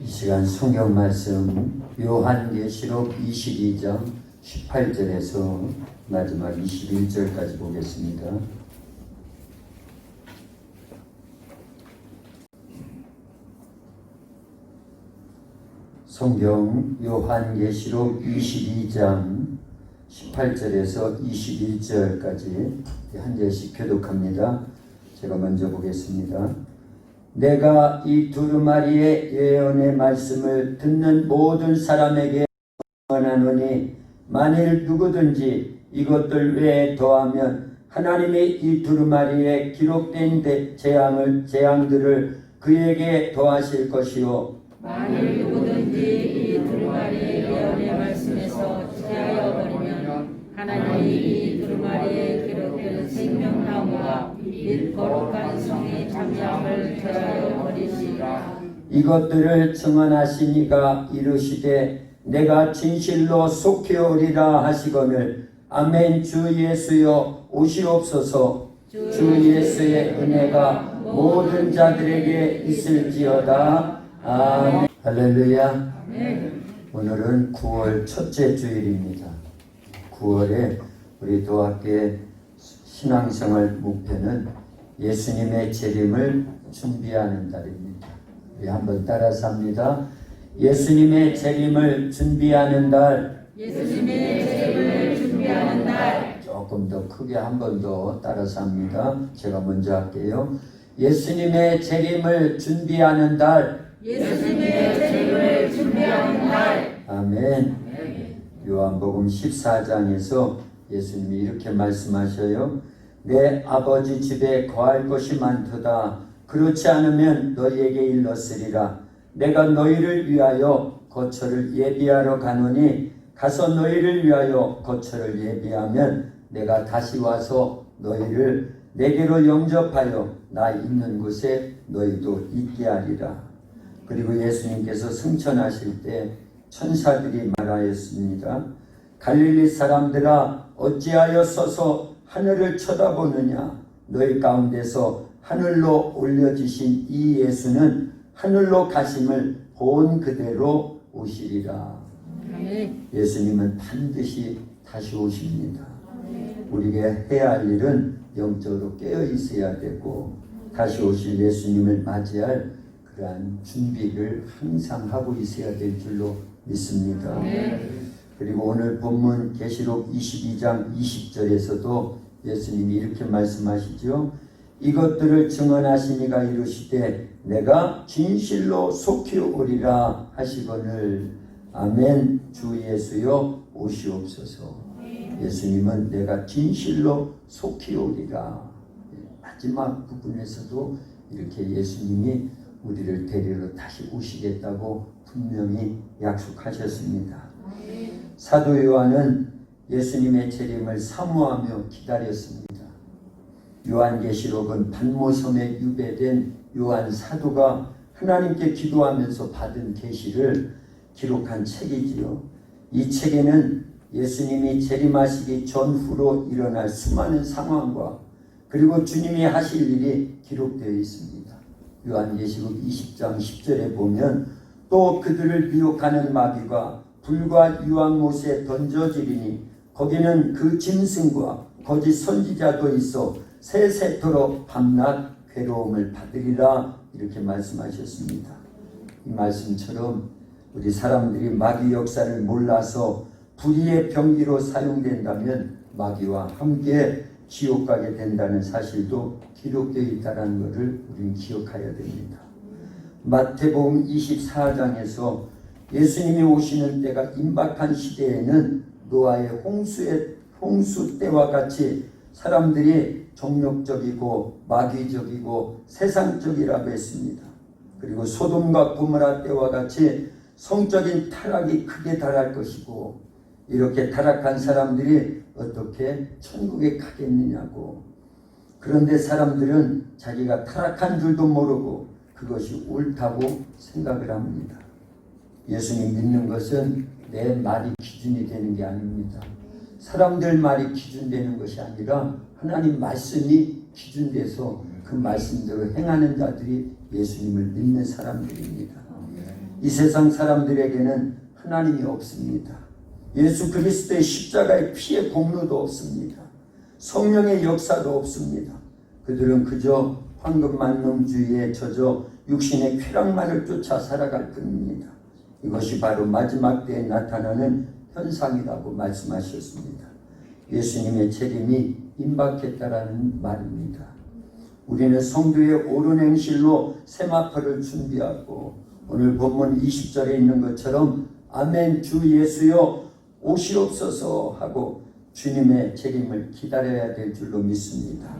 이 시간 성경 말씀 요한계시록 22장 18절에서 마지막 21절까지 보겠습니다. 성경 요한계시록 22장 18절에서 21절까지 한 절씩 교독합니다. 제가 먼저 보겠습니다. 내가 이 두루마리의 예언의 말씀을 듣는 모든 사람에게 권하노니 만일 누구든지 이것들 외에 더하면 하나님이 이 두루마리에 기록된 재앙들을 그에게 더하실 것이요 만일 누구든지 이 두루마리의 예언의 말씀에서 제하여 버리면 하나님이 이 두루마리에 기록된 생명나무와 및 거룩한 성의 잠잠을 제하여 버리시리라. 이것들을 증언하시니가 이르시되 내가 진실로 속히 오리라 하시거늘 아멘. 주 예수여 오시옵소서. 주 예수의 은혜가 모든 자들에게 있을지어다. 아멘. 할렐루야. 오늘은 9월 첫째 주일입니다. 9월에 우리 도학교의 신앙생활 목표는 예수님의 재림을 준비하는 달입니다. 우리 한번 따라서 합니다. 예수님의 재림을 준비하는 달. 예수님의 재림을 준비하는 날. 조금 더 크게 한 번 더 따라서 합니다. 제가 먼저 할게요. 예수님의 재림을 준비하는 달. 예수님의 재림을 준비하는 날. 아멘. 요한복음 14장에서 예수님이 이렇게 말씀하셔요. 내 아버지 집에 거할 것이 많도다. 그렇지 않으면 너희에게 일렀으리라. 내가 너희를 위하여 거처를 예비하러 가노니 가서 너희를 위하여 거처를 예비하면 내가 다시 와서 너희를 내게로 영접하여 나 있는 곳에 너희도 있게 하리라. 그리고 예수님께서 승천하실 때 천사들이 말하였습니다. 갈릴리 사람들아 어찌하여 서서 하늘을 쳐다보느냐. 너희 가운데서 하늘로 올려지신 이 예수는 하늘로 가심을 본 그대로 오시리라. 예수님은 반드시 다시 오십니다. 우리가 해야 할 일은 영적으로 깨어 있어야 되고 다시 오실 예수님을 맞이할 그러한 준비를 항상 하고 있어야 될 줄로 믿습니다. 그리고 오늘 본문 계시록 22장 20절에서도 예수님이 이렇게 말씀하시죠. 이것들을 증언하시니가 이르시되 내가 진실로 속히 오리라 하시거늘 아멘. 주 예수여 오시옵소서. 예수님은 내가 진실로 속히 오리라. 마지막 부분에서도 이렇게 예수님이 우리를 데리러 다시 오시겠다고 분명히 약속하셨습니다. 사도 요한은 예수님의 재림을 사모하며 기다렸습니다. 요한계시록은 반모섬에 유배된 요한 사도가 하나님께 기도하면서 받은 계시를 기록한 책이지요. 이 책에는 예수님이 재림하시기 전후로 일어날 수많은 상황과 그리고 주님이 하실 일이 기록되어 있습니다. 요한계시록 20장 10절에 보면 또 그들을 미혹하는 마귀가 불과 유황못에 던져지리니 거기는 그 짐승과 거짓 선지자도 있어 세세토록 밤낮 괴로움을 받으리라. 이렇게 말씀하셨습니다. 이 말씀처럼 우리 사람들이 마귀 역사를 몰라서 불의의 병기로 사용된다면 마귀와 함께 지옥 가게 된다는 사실도 기록되어 있다는 것을 우리는 기억해야 됩니다. 마태복음 24장에서 예수님이 오시는 때가 임박한 시대에는 노아의 홍수 때와 같이 사람들이 정욕적이고 마귀적이고 세상적이라고 했습니다. 그리고 소돔과 고모라 때와 같이 성적인 타락이 크게 달할 것이고 이렇게 타락한 사람들이 어떻게 천국에 가겠느냐고. 그런데 사람들은 자기가 타락한 줄도 모르고 그것이 옳다고 생각을 합니다. 예수님 믿는 것은 내 말이 기준이 되는 게 아닙니다. 사람들 말이 기준되는 것이 아니라 하나님 말씀이 기준돼서 그 말씀대로 행하는 자들이 예수님을 믿는 사람들입니다. 이 세상 사람들에게는 하나님이 없습니다. 예수 그리스도의 십자가의 피의 공로도 없습니다. 성령의 역사도 없습니다. 그들은 그저 황금만능주의에 젖어 육신의 쾌락만을 쫓아 살아갈 뿐입니다. 이것이 바로 마지막 때에 나타나는 현상이라고 말씀하셨습니다. 예수님의 재림이 임박했다라는 말입니다. 우리는 성도의 옳은 행실로 세마포를 준비하고 오늘 본문 20절에 있는 것처럼 아멘 주 예수여 오시옵소서 하고 주님의 재림을 기다려야 될 줄로 믿습니다.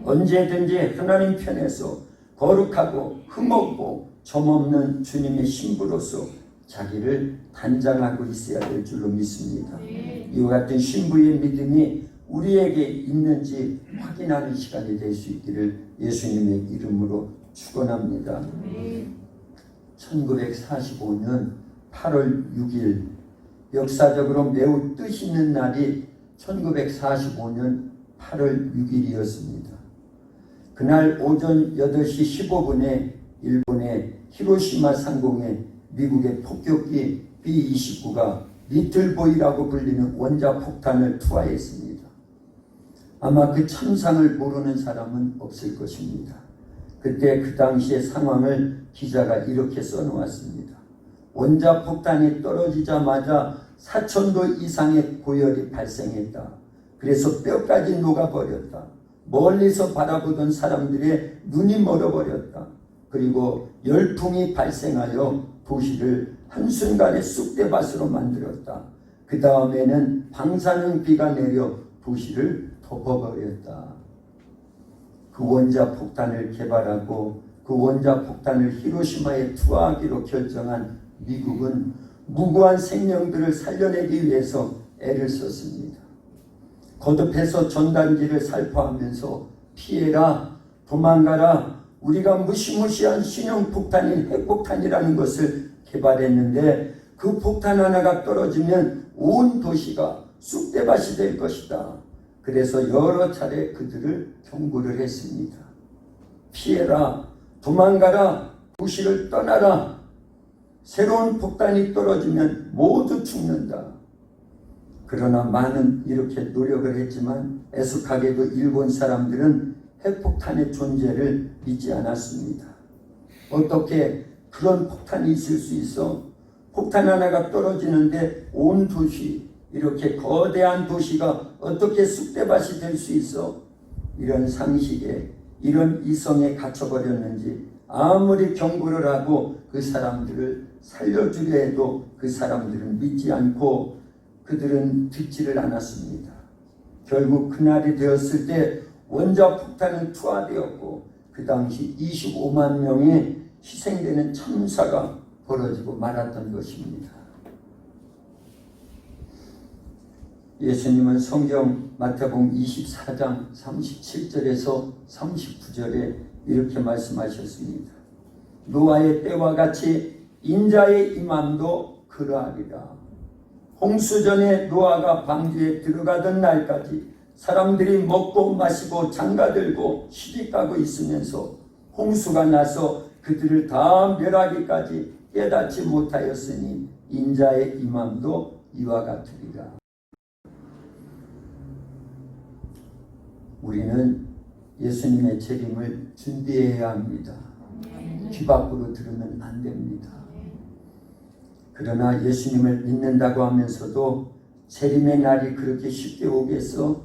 언제든지 하나님 편에서 거룩하고 흠없고 점없는 주님의 신부로서 자기를 단장하고 있어야 될 줄로 믿습니다. 이와 같은 신부의 믿음이 우리에게 있는지 확인하는 시간이 될 수 있기를 예수님의 이름으로 축원합니다. 1945년 8월 6일 역사적으로 매우 뜻 있는 날이 1945년 8월 6일이었습니다. 그날 오전 8시 15분에 일본의 히로시마 상공에 미국의 폭격기 B-29가 리틀보이라고 불리는 원자폭탄을 투하했습니다. 아마 그 참상을 모르는 사람은 없을 것입니다. 그때 그 당시의 상황을 기자가 이렇게 써놓았습니다. 원자폭탄이 떨어지자마자 4,000도 이상의 고열이 발생했다. 그래서 뼈까지 녹아버렸다. 멀리서 바라보던 사람들의 눈이 멀어버렸다. 그리고 열풍이 발생하여 도시를 한순간에 쑥대밭으로 만들었다. 그 다음에는 방사능 비가 내려 도시를 덮어버렸다. 그 원자폭탄을 개발하고 그 원자폭탄을 히로시마에 투하하기로 결정한 미국은 무고한 생명들을 살려내기 위해서 애를 썼습니다. 거듭해서 전단지를 살포하면서 피해라, 도망가라, 우리가 무시무시한 신형폭탄인 핵폭탄이라는 것을 개발했는데 그 폭탄 하나가 떨어지면 온 도시가 쑥대밭이 될 것이다. 그래서 여러 차례 그들을 경고를 했습니다. 피해라, 도망가라, 도시를 떠나라. 새로운 폭탄이 떨어지면 모두 죽는다. 그러나 많은 이렇게 노력을 했지만 애석하게도 일본 사람들은 핵폭탄의 존재를 믿지 않았습니다. 어떻게 그런 폭탄이 있을 수 있어? 폭탄 하나가 떨어지는데 온 도시, 이렇게 거대한 도시가 어떻게 쑥대밭이 될 수 있어? 이런 상식에, 이런 이성에 갇혀버렸는지 아무리 경고를 하고 그 사람들을 살려주려 해도 그 사람들은 믿지 않고 그들은 듣지를 않았습니다. 결국 그날이 되었을 때 원자폭탄은 투하되었고 그 당시 25만 명이 희생되는 참사가 벌어지고 말았던 것입니다. 예수님은 성경 마태복음 24장 37절에서 39절에 이렇게 말씀하셨습니다. 노아의 때와 같이 인자의 임함도 그러하리라. 홍수전에 노아가 방주에 들어가던 날까지 사람들이 먹고 마시고 장가들고 시집가고 있으면서 홍수가 나서 그들을 다 멸하기까지 깨닫지 못하였으니 인자의 임함도 이와 같으리라. 우리는 예수님의 재림을 준비해야 합니다. 귀 밖으로 들으면 안 됩니다. 그러나 예수님을 믿는다고 하면서도 재림의 날이 그렇게 쉽게 오겠어?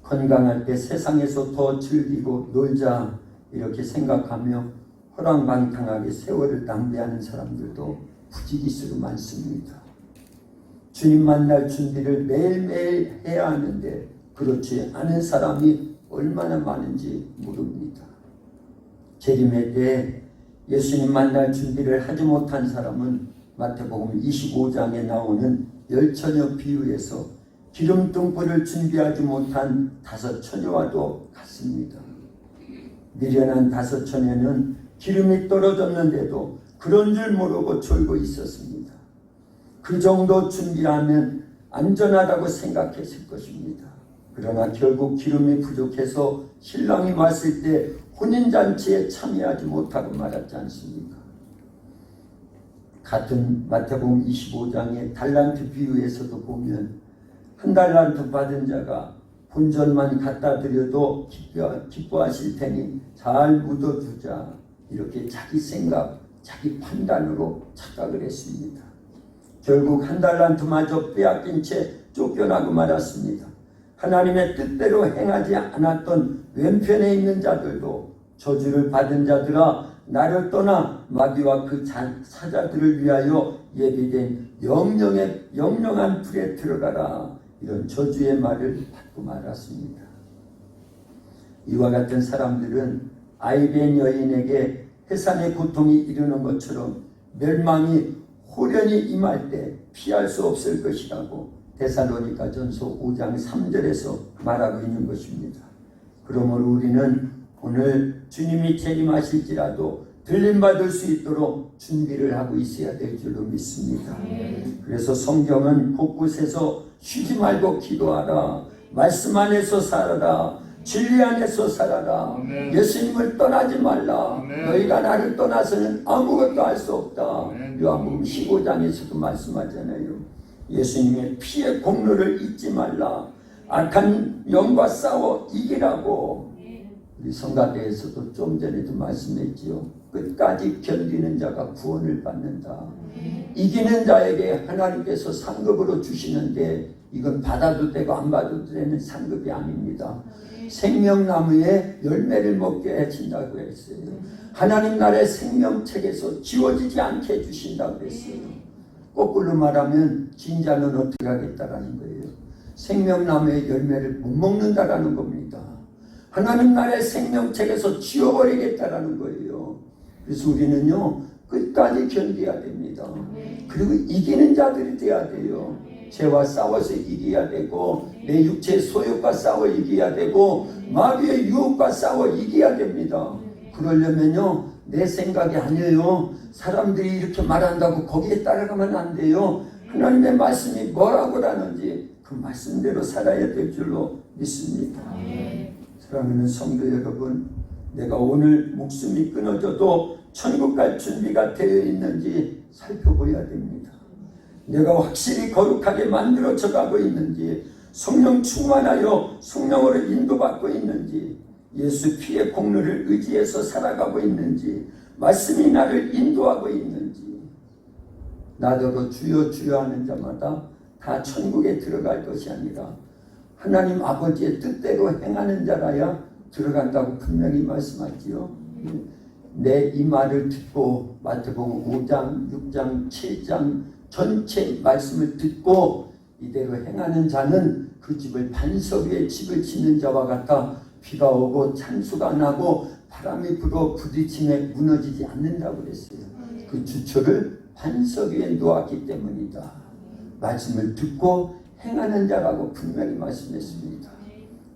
건강할 때 세상에서 더 즐기고 놀자 이렇게 생각하며 허랑방탕하게 세월을 낭비하는 사람들도 부지기수로 많습니다. 주님 만날 준비를 매일매일 해야 하는데 그렇지 않은 사람이 얼마나 많은지 모릅니다. 재림의 때 예수님 만날 준비를 하지 못한 사람은 마태복음 25장에 나오는 열처녀 비유에서 기름등불을 준비하지 못한 5 처녀와도 같습니다. 미련한 5 처녀는 기름이 떨어졌는데도 그런 줄 모르고 졸고 있었습니다. 그 정도 준비하면 안전하다고 생각했을 것입니다. 그러나 결국 기름이 부족해서 신랑이 왔을 때 혼인잔치에 참여하지 못하고 말았지 않습니까? 같은 마태복음 25장의 달란트 비유에서도 보면 한 달란트 받은 자가 본전만 갖다 드려도 기뻐하실 테니 잘 묻어두자, 이렇게 자기 생각, 자기 판단으로 착각을 했습니다. 결국 한 달란트마저 빼앗긴 채 쫓겨나고 말았습니다. 하나님의 뜻대로 행하지 않았던 왼편에 있는 자들도 저주를 받은 자들아 나를 떠나 마귀와 그 사자들을 위하여 예비된 영영한 불에 들어가라, 이런 저주의 말을 받고 말았습니다. 이와 같은 사람들은 아이벤 여인에게 해산의 고통이 이르는 것처럼 멸망이 호련히 임할 때 피할 수 없을 것이라고 데살로니가전서 5장 3절에서 말하고 있는 것입니다. 그러므로 우리는 오늘 주님이 재림하실지라도 들림받을 수 있도록 준비를 하고 있어야 될 줄로 믿습니다. 그래서 성경은 곳곳에서 쉬지 말고 기도하라, 말씀 안에서 살아라, 진리 안에서 살아라, 예수님을 떠나지 말라, 너희가 나를 떠나서는 아무것도 할 수 없다. 요한복음 15장에서도 말씀하잖아요. 예수님의 피의 공로를 잊지 말라, 악한 영과 싸워 이기라고. 우리 성가대에서도 좀 전에도 말씀했지요. 끝까지 견디는 자가 구원을 받는다. 이기는 자에게 하나님께서 상급으로 주시는데 이건 받아도 되고 안 받아도 되는 상급이 아닙니다. 생명나무의 열매를 먹게 해준다고 했어요. 하나님 나라의 생명책에서 지워지지 않게 해주신다고 했어요. 거꾸로 말하면 진자는 어떻게 하겠다라는 거예요. 생명나무의 열매를 못 먹는다라는 겁니다. 하나님 나라의 생명책에서 지워버리겠다라는 거예요. 그래서 우리는요 끝까지 견뎌야 됩니다. 그리고 이기는 자들이 돼야 돼요. 죄와 싸워서 이겨야 되고, 내 육체의 소욕과 싸워 이겨야 되고, 마귀의 유혹과 싸워 이겨야 됩니다. 그러려면요 내 생각이 아니에요. 사람들이 이렇게 말한다고 거기에 따라가면 안 돼요. 하나님의 말씀이 뭐라고 하는지 그 말씀대로 살아야 될 줄로 믿습니다. 사랑하는 성도 여러분, 내가 오늘 목숨이 끊어져도 천국 갈 준비가 되어 있는지 살펴보아야 됩니다. 내가 확실히 거룩하게 만들어져 가고 있는지, 성령 충만하여 성령으로 인도받고 있는지, 예수 피의 공로를 의지해서 살아가고 있는지, 말씀이 나를 인도하고 있는지. 나더러 주여 주여 하는 자마다 다 천국에 들어갈 것이 아니라 하나님 아버지의 뜻대로 행하는 자라야 들어간다고 분명히 말씀하지요. 내 이 말을 듣고 마태복음 5장, 6장, 7장 전체 말씀을 듣고 이대로 행하는 자는 그 집을 반석 위에 집을 짓는 자와 같아 비가 오고 찬수가 나고 바람이 불어 부딪힘에 무너지지 않는다고 그랬어요. 그 주초를 반석 위에 놓았기 때문이다. 말씀을 듣고 행하는 자라고 분명히 말씀했습니다.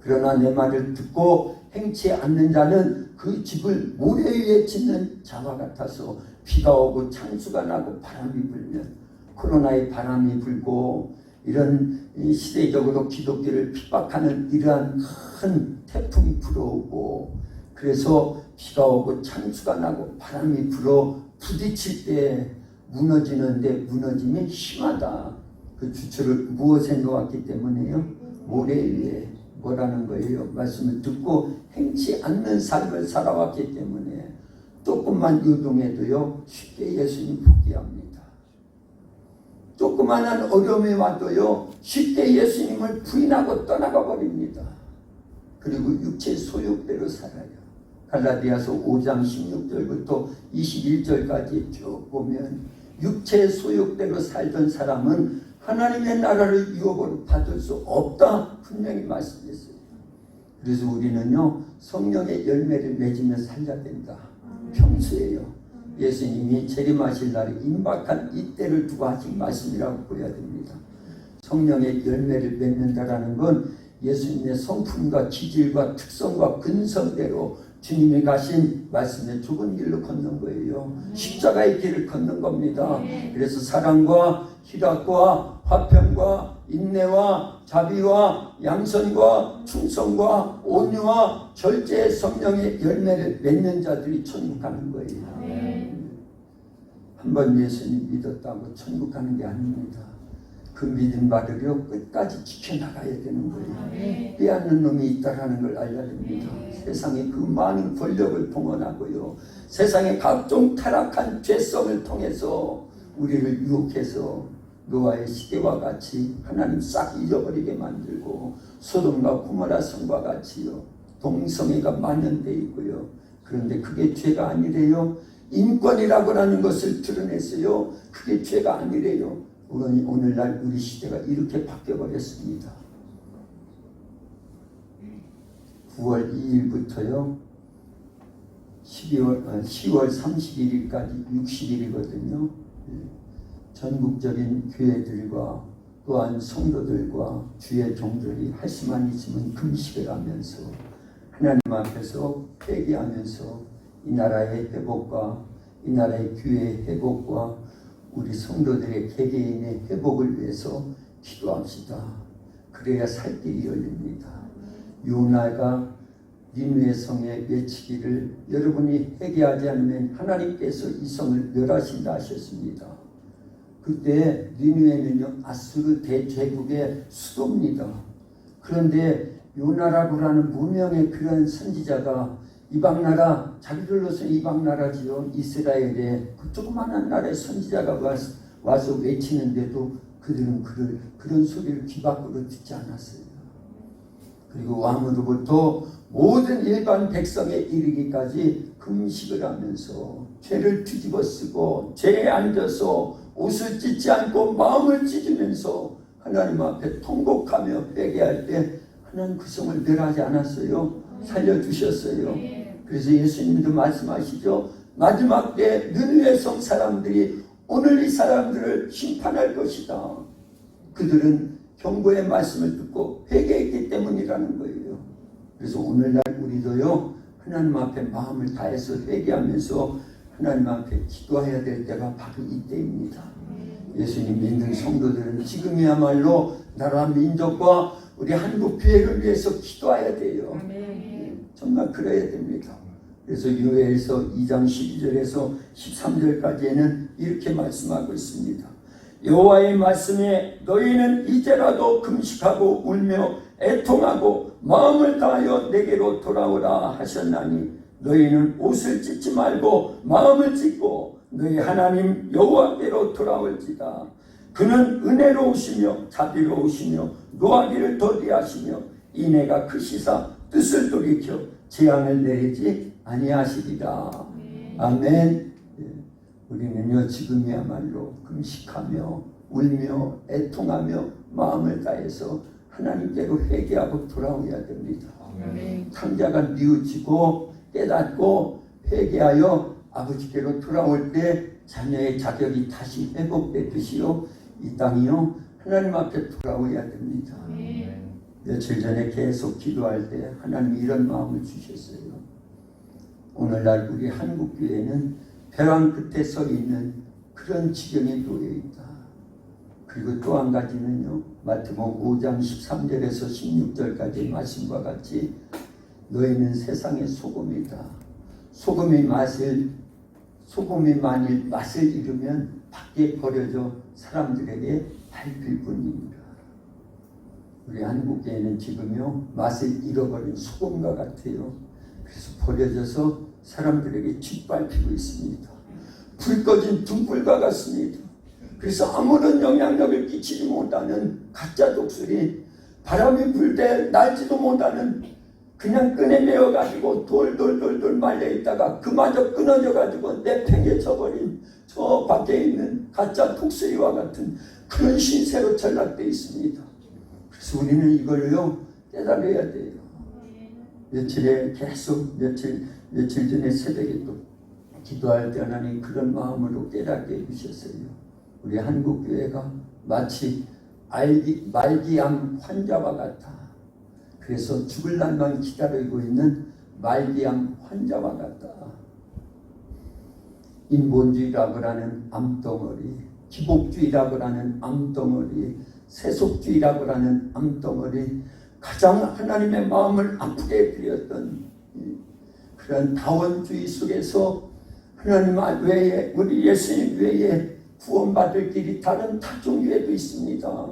그러나 내 말을 듣고 행치 않는 자는 그 집을 모래 위에 짓는 자와 같아서 비가 오고 찬수가 나고 바람이 불면, 코로나의 바람이 불고 이런 시대적으로 기독교를 핍박하는 이러한 큰 태풍이 불어오고, 그래서 비가 오고 찬수가 나고 바람이 불어 부딪힐 때 무너지는데 무너짐이 심하다. 그 주초를 무엇에 놓았기 때문에요? 모래 위에. 뭐라는 거예요? 말씀을 듣고 행치 않는 삶을 살아왔기 때문에 조금만 유동해도요 쉽게 예수님 포기합니다. 조그만한 어려움이 와도요 쉽게 예수님을 부인하고 떠나가 버립니다. 그리고 육체의 소욕대로 살아요. 갈라디아서 5장 16절부터 21절까지 쭉 보면 육체의 소욕대로 살던 사람은 하나님의 나라를 유업으로 받을 수 없다 분명히 말씀했어요. 그래서 우리는요 성령의 열매를 맺으며 살아야 된다. 평소에요. 예수님이 재림하실 날에 임박한 이때를 두고 하신 말씀이라고 보여야 됩니다. 성령의 열매를 맺는다라는 건 예수님의 성품과 기질과 특성과 근성대로 주님이 가신 말씀의 좁은 길로 걷는 거예요. 십자가의 길을 걷는 겁니다. 그래서 사랑과 희락과 화평과 인내와 자비와 양선과 충성과 온유와 절제의 성령의 열매를 맺는 자들이 천국 가는 거예요. 한번 예수님 믿었다고 천국 가는 게 아닙니다. 그 믿음 받으려 끝까지 지켜나가야 되는 거예요. 빼앗는 놈이 있다라는 걸 알아야 됩니다. 세상에 그 많은 권력을 동원하고요, 세상의 각종 타락한 죄성을 통해서 우리를 유혹해서 노아의 시대와 같이 하나님 싹 잊어버리게 만들고, 소돔과 고모라 성과 같이요 동성애가 만연되어 있고요. 그런데 그게 죄가 아니래요. 인권이라고 하는 것을 드러냈어요. 그게 죄가 아니래요. 오늘날 우리 시대가 이렇게 바뀌어버렸습니다. 9월 2일부터요 10월 31일까지 60일이거든요. 전국적인 교회들과 또한 성도들과 주의 종들이 할 수만 있으면 금식을 하면서 하나님 앞에서 회개하면서 이 나라의 회복과 이 나라의 교회의 회복과 우리 성도들의 개개인의 회복을 위해서 기도합시다. 그래야 살 길이 열립니다. 요나가 니느웨 성에 외치기를 여러분이 회개하지 않으면 하나님께서 이 성을 멸하신다 하셨습니다. 그때 니느웨는요 아수르 대제국의 수도입니다. 그런데 요나라고 하는 무명의 그런 선지자가 이방나라, 자기들로서는 이방나라지요, 이스라엘에 그 조그마한 나라의 선지자가 와서 외치는데도 그들은 그런 소리를 귀 밖으로 듣지 않았어요. 그리고 왕으로부터 모든 일반 백성에 이르기까지 금식을 하면서 죄를 뒤집어 쓰고 죄에 앉아서 옷을 찢지 않고 마음을 찢으면서 하나님 앞에 통곡하며 회개할 때 하나님 그 성을 멸하지 않았어요. 살려주셨어요. 그래서 예수님도 말씀하시죠. 마지막 때 느느웨 성 사람들이 오늘 이 사람들을 심판할 것이다. 그들은 경고의 말씀을 듣고 회개했기 때문이라는 거예요. 그래서 오늘날 우리도요 하나님 앞에 마음을 다해서 회개하면서 하나님 앞에 기도해야 될 때가 바로 이때입니다. 예수님 믿는 성도들은 지금이야말로 나라 민족과 우리 한국 교회를 위해서 기도해야 돼요. 정말 그래야 됩니다. 그래서 요엘서 2장 12절에서 13절까지에는 이렇게 말씀하고 있습니다. 여호와의 말씀에 너희는 이제라도 금식하고 울며 애통하고 마음을 다하여 내게로 돌아오라 하셨나니 너희는 옷을 찢지 말고 마음을 찢고 너희 하나님 여호와께로 돌아올지다. 그는 은혜로우시며 자비로우시며 노하기를 더디하시며 인애가 크시사 뜻을 돌이켜 재앙을 내리지 아니하시리라. 아멘. 우리는요 지금이야말로 금식하며 울며 애통하며 마음을 다해서 하나님께로 회개하고 돌아오야 됩니다. 탕자가 뉘우치고 깨닫고 회개하여 아버지께로 돌아올 때 자녀의 자격이 다시 회복되듯이요 이 땅이요 하나님 앞에 돌아오야 됩니다. 며칠 전에 계속 기도할 때 하나님이 이런 마음을 주셨어요. 오늘날 우리 한국교회는 벼랑 끝에 서 있는 그런 지경에 놓여 있다. 그리고 또 한 가지는요 마태복음 5장 13절에서 16절까지의 말씀과 같이 너희는 세상의 소금이다. 소금이 만일 맛을 잃으면 밖에 버려져 사람들에게 밟힐 뿐입니다. 우리 한국교회는 지금요 맛을 잃어버린 소금과 같아요. 그래서 버려져서 사람들에게 짓밟히고 있습니다. 불 꺼진 등불과 같습니다. 그래서 아무런 영향력을 끼치지 못하는 가짜 독수리, 바람이 불 때 날지도 못하는 그냥 끈에 매어가지고 돌돌돌돌 말려있다가 그마저 끊어져가지고 내팽개쳐버린 저 밖에 있는 가짜 독수리와 같은 그런 신세로 전락되어 있습니다. 그래서 우리는 이걸요 깨달아야 돼요. 며칠 전에 새벽에 또 기도할 때 하나님 그런 마음으로 깨닫게 해주셨어요. 우리 한국교회가 마치 말기암 환자와 같아. 그래서 죽을 날만 기다리고 있는 말기암 환자와 같다. 인본주의라고 하는 암덩어리, 기복주의라고 하는 암덩어리, 세속주의라고 하는 암덩어리, 가장 하나님의 마음을 아프게 드렸던 그런 다원주의 속에서 하나님 외에, 우리 예수님 외에 구원받을 길이 다른 타 종교에도 있습니다.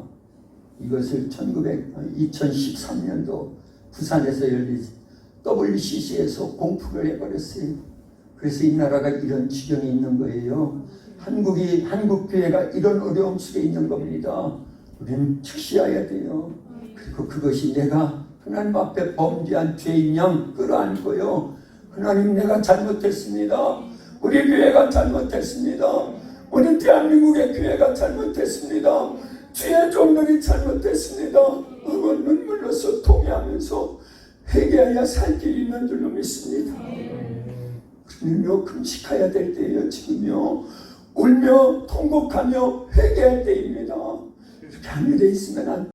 이것을 2013년도 부산에서 열린 WCC에서 공포를 해버렸어요. 그래서 이 나라가 이런 지경에 있는 거예요. 한국 교회가 이런 어려움 속에 있는 겁니다. 우리는 즉시해야 돼요. 그리고 그것이 내가 하나님 앞에 범죄한 죄인 양 끌어안고요. 하나님, 내가 잘못했습니다. 우리 교회가 잘못했습니다. 우리 대한민국의 교회가 잘못했습니다. 주의 종들이 잘못했습니다. 하고 눈물로서 통회하면서 회개하여 살 길이 있는 줄로 믿습니다. 그러며 금식해야 될 때예요. 지금요. 울며 통곡하며 회개할 때입니다. 이렇게 하늘에 있으면 안,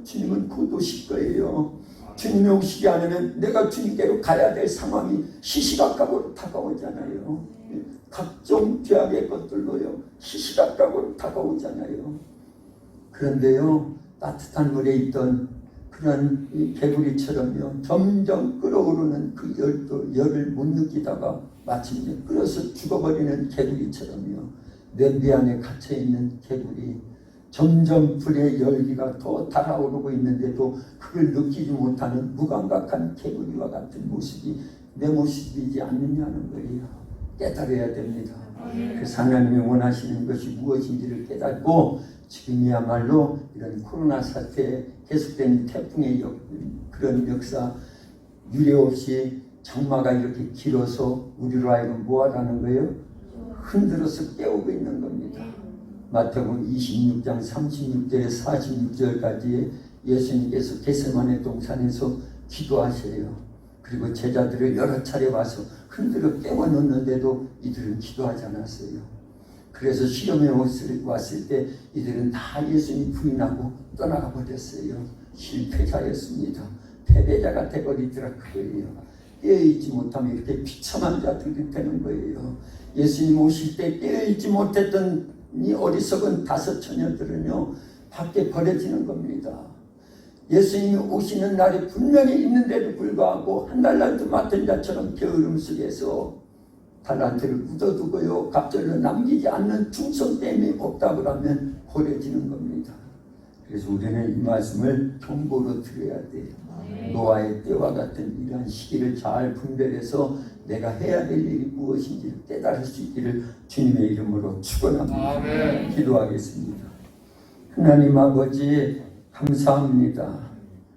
주님은 곧 오실 거예요. 주님이 오시지 않으면 내가 주님께로 가야 될 상황이 시시각각으로 다가오잖아요. 각종 죄악의 것들로요, 시시각각으로 다가오잖아요. 그런데요, 따뜻한 물에 있던 그런 이 개구리처럼요, 점점 끓어오르는 그 열을 못 느끼다가 마침내 끓어서 죽어버리는 개구리처럼요, 냄비 안에 갇혀있는 개구리, 점점 불의 열기가 더 달아오르고 있는데도 그걸 느끼지 못하는 무감각한 개구리와 같은 모습이 내 모습이지 않느냐는 거예요. 깨달아야 됩니다. 그래서 하나님이 원하시는 것이 무엇인지를 깨닫고 지금이야말로 이런 코로나 사태에 계속된 태풍의 그런 역사, 유례 없이 장마가 이렇게 길어서 우리로 하여금 뭐하라는 거예요? 흔들어서 깨우고 있는 겁니다. 마태복음 26장 36절에 46절까지 예수님께서 겟세마네 동산에서 기도하세요. 그리고 제자들을 여러 차례 와서 흔들어 깨워놓는데도 이들은 기도하지 않았어요. 그래서 시험에 왔을 때 이들은 다 예수님 부인하고 떠나가 버렸어요. 실패자였습니다. 패배자가 돼버리더라 그거예요. 깨어있지 못하면 이렇게 비참한 자들이 되는 거예요. 예수님 오실 때 깨어있지 못했던 이 어리석은 다섯 처녀들은요, 밖에 버려지는 겁니다. 예수님이 오시는 날이 분명히 있는데도 불구하고 한 달란트 맡은 자처럼 게으름 속에서 달란트를 묻어두고요, 갑절로 남기지 않는 충성됨이 없다고 하면 버려지는 겁니다. 그래서 우리는 이 말씀을 경고로 들어야 돼요. 노아의 때와 같은 이러한 시기를 잘 분별해서 내가 해야 될 일이 무엇인지를 깨달을 수 있기를 주님의 이름으로 축원합니다. 기도하겠습니다. 하나님 아버지, 감사합니다.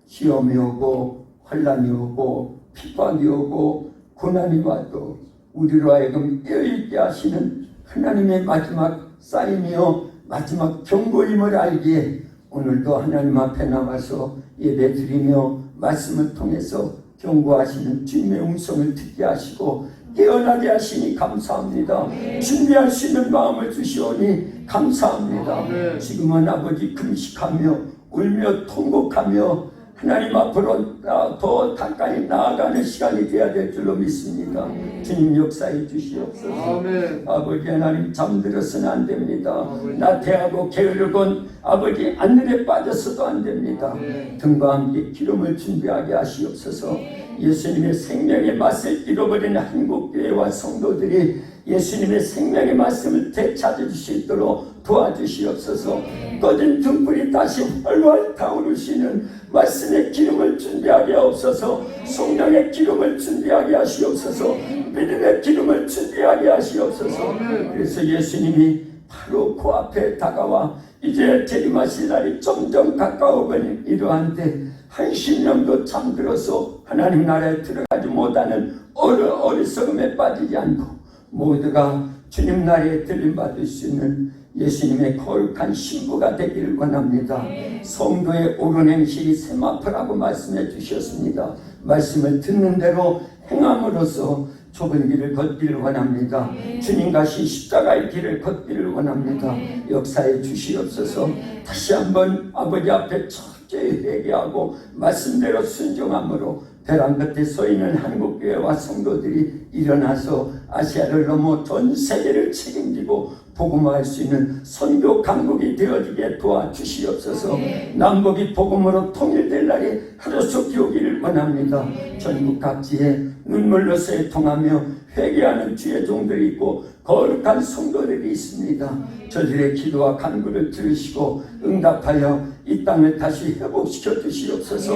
시험이 오고 환난이 오고 핍박이 오고 고난이 와도 우리로 하여금 깨어있게 하시는 하나님의 마지막 사인이요, 마지막 경고임을 알기에 오늘도 하나님 앞에 나와서 예배드리며 말씀을 통해서 경고하시는 주님의 음성을 듣게 하시고 깨어나게 하시니 감사합니다. 준비할 수 있는 마음을 주시오니 감사합니다. 지금은 아버지 금식하며 울며 통곡하며 하나님 앞으로 더 가까이 나아가는 시간이 되어야 될 줄로 믿습니다. 주님 역사해 주시옵소서. 아버지 하나님, 잠들어서는 안 됩니다. 나태하고 게으르곤 아버지 안늘에 빠져서도 안 됩니다. 등과 함께 기름을 준비하게 하시옵소서. 예수님의 생명의 맛을 잃어버린 한국교회와 성도들이 예수님의 생명의 말씀을 되찾을 수 있도록 도와주시옵소서. 꺼진 등불이 다시 활활 타오르시는 말씀의 기름을 준비하게 하옵소서. 성령의 기름을 준비하게 하시옵소서. 믿음의 기름을 준비하게 하시옵소서. 그래서 예수님이 바로 코앞에 다가와 이제 재림하실 날이 점점 가까워버린 이러한데 한심령도 잠들어서 하나님 나라에 들어가지 못하는 어리석음에 빠지지 않고 모두가 주님 나라에 들림받을 수 있는 예수님의 거룩한 신부가 되기를 원합니다. 성도의 옳은 행실이 세마포라고 말씀해 주셨습니다. 말씀을 듣는 대로 행함으로써 좁은 길을 걷기를 원합니다. 주님과 십자가의 길을 걷기를 원합니다. 역사해 주시옵소서. 다시 한번 아버지 앞에 철저히 회개하고 말씀대로 순종함으로 벼랑 끝에 서 있는 한국교회와 성도들이 일어나서 아시아를 넘어 전 세계를 책임지고 복음화할 수 있는 선교 강국이 되어지게 도와주시옵소서. 남북이 복음으로 통일될 날이 하루속히 오기를 원합니다. 전국 각지에 눈물로 세통하며 회개하는 주의 종들이 있고 거룩한 성도들이 있습니다. 저들의 기도와 간구를 들으시고 응답하여 이 땅을 다시 회복시켜 주시옵소서.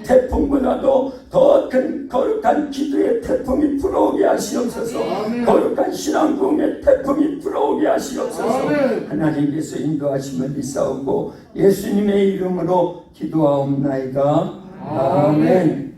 태풍보다도 더 큰 거룩한 기도의 태풍이 불어오게 하시옵소서. 거룩한 신앙 부흥의 태풍이 불어오게 하시옵소서. 하나님께서 인도하심을 믿사오고 예수님의 이름으로 기도하옵나이다. 아멘.